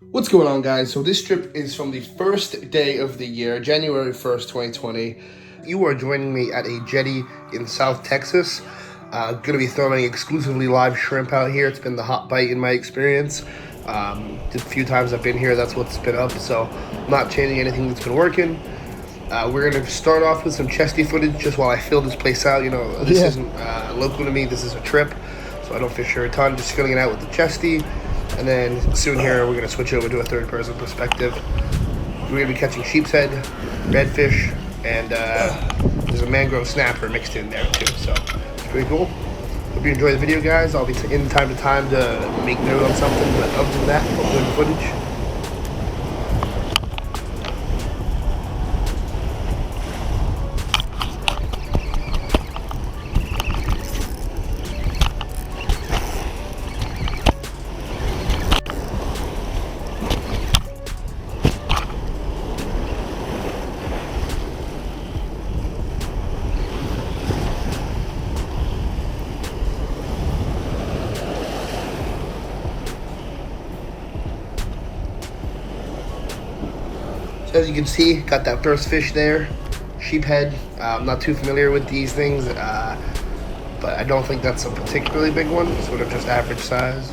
What's going on, guys? So this trip is from the first day of the year, January 1st, 2020. You are joining me at a jetty in South Texas. Gonna be throwing exclusively live shrimp out here. It's been the hot bite in my experience. The few times I've been here, that's what's been up. So I'm not changing anything that's been working. We're gonna start off with some chesty footage just while I fill this place out. You know, this isn't local to me. This is a trip, so I don't fish here a ton. Just filling it out with the chesty. And then soon here, we're going to switch over to a third-person perspective. We're going to be catching sheepshead, redfish, and there's a mangrove snapper mixed in there too. So it's pretty cool. Hope you enjoy the video, guys. I'll be in time to time to make note on something, but other than that, hope you enjoy the footage. As you can see, got that first fish there, sheephead. I'm not too familiar with these things, but I don't think that's a particularly big one, sort of just average size.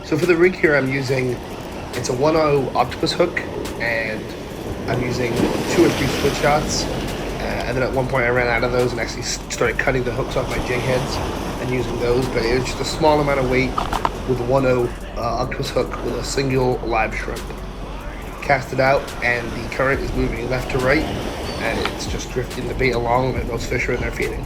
So for the rig here, I'm using, it's a 1.0 octopus hook, and I'm using 2 or 3 split shots. And then at one point I ran out of those and actually started cutting the hooks off my jig heads and using those. But it was just a small amount of weight with a 1.0 octopus hook with a single live shrimp. Cast it out, and the current is moving left to right, and it's just drifting the bait along, and those fish are in there feeding.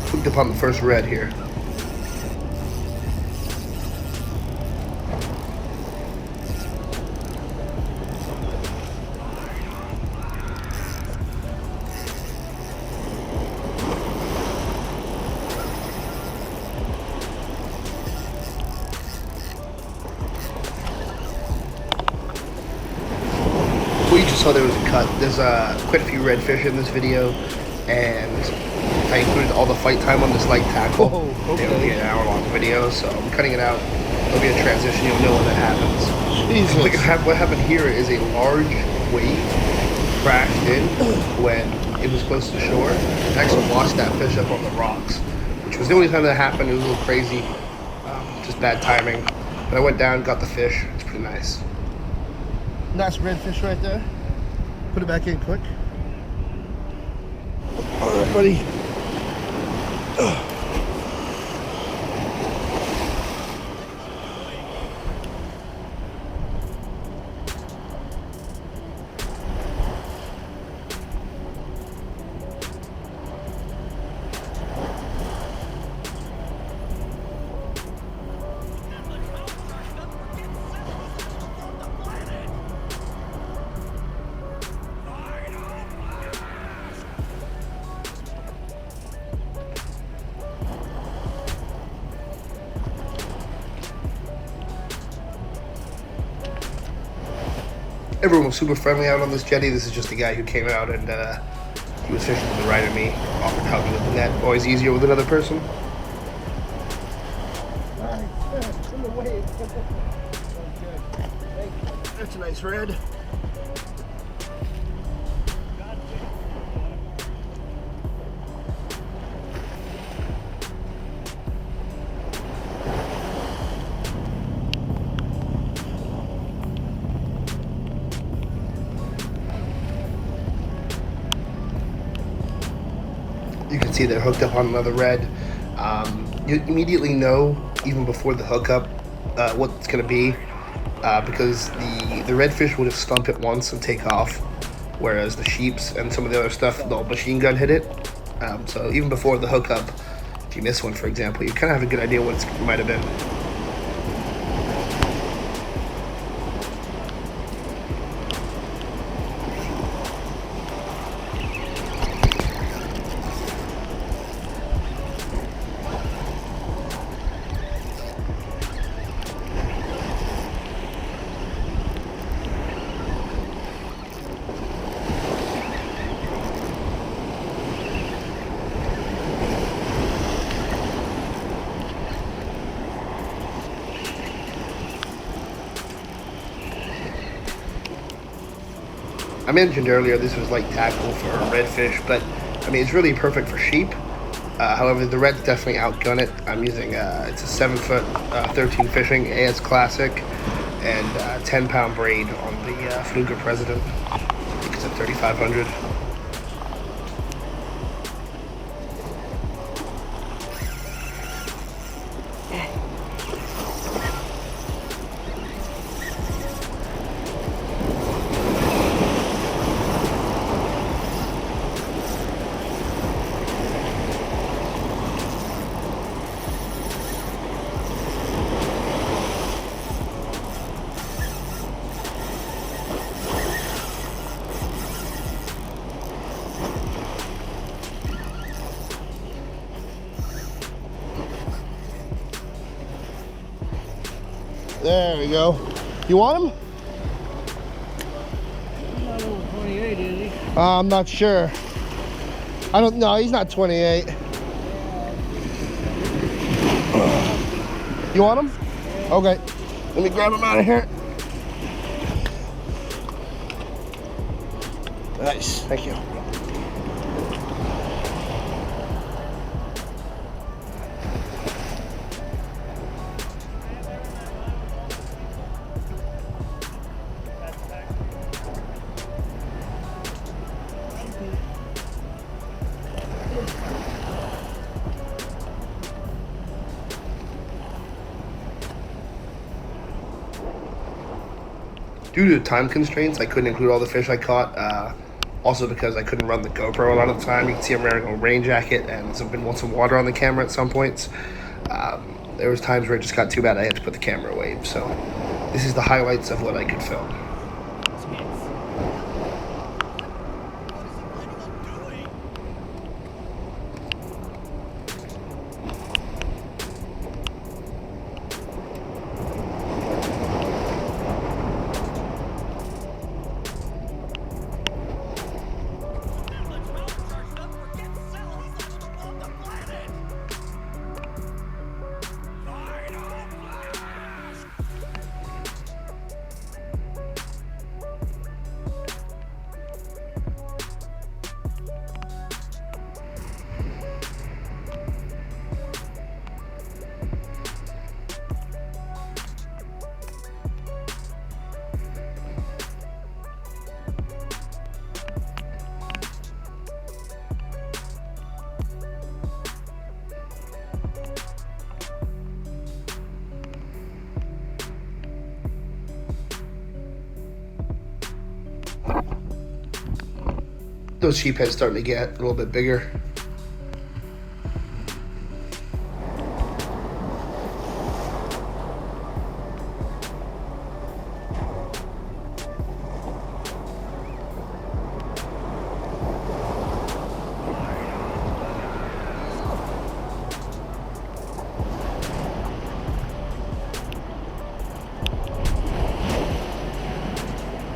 Hooked up on the first red here. Well, you just saw there was a cut. There's quite a few redfish in this video, and I included all the fight time on this light tackle. Oh, okay. It'll be an hour-long video, so I'm cutting it out. There'll be a transition. You'll know when that happens. Jesus. What happened here is a large wave crashed in when it was close to shore. It actually washed that fish up on the rocks, which was the only time that happened. It was a little crazy, just bad timing. But I went down, got the fish. It's pretty nice. Nice redfish right there. Put it back in quick. All right, buddy. Everyone was super friendly out on this jetty. This is just a guy who came out and He was fishing to the right of me, offered to help me with the net. Always easier with another person. That's a nice red. You can see they're hooked up on another red. You immediately know, even before the hookup, what it's going to be, because the redfish will just stump it once and take off, whereas the sheeps and some of the other stuff, they'll machine gun hit it. So even before the hookup, if you miss one, for example, you kind of have a good idea what it might have been. I mentioned earlier this was like tackle for redfish, but I mean it's really perfect for sheep. However, the reds definitely outgun it. I'm using it's a 7-foot 13 fishing AS Classic and 10-pound braid on the Fluker President. I think it's at 3,500. There we go. You want him? He's not over 28, is he? I'm not sure. I don't know. He's not 28. You want him? Okay. Let me grab him out of here. Nice. Thank you. Due to time constraints, I couldn't include all the fish I caught. Also because I couldn't run the GoPro a lot of the time. You can see I'm wearing a rain jacket and there's been some water on the camera at some points. There was times where it just got too bad I had to put the camera away. So this is the highlights of what I could film. Those sheepheads starting to get a little bit bigger.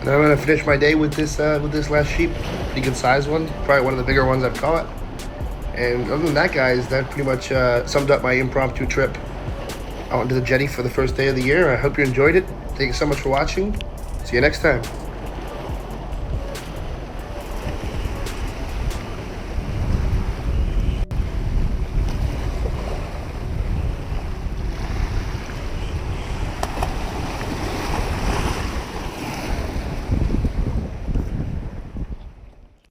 And I'm gonna finish my day with this last sheep. Pretty pretty good sized one. Probably one of the bigger ones I've caught. And other than that, guys, that pretty much summed up my impromptu trip out into the jetty for the first day of the year. I hope you enjoyed it. Thank you so much for watching. See you next time.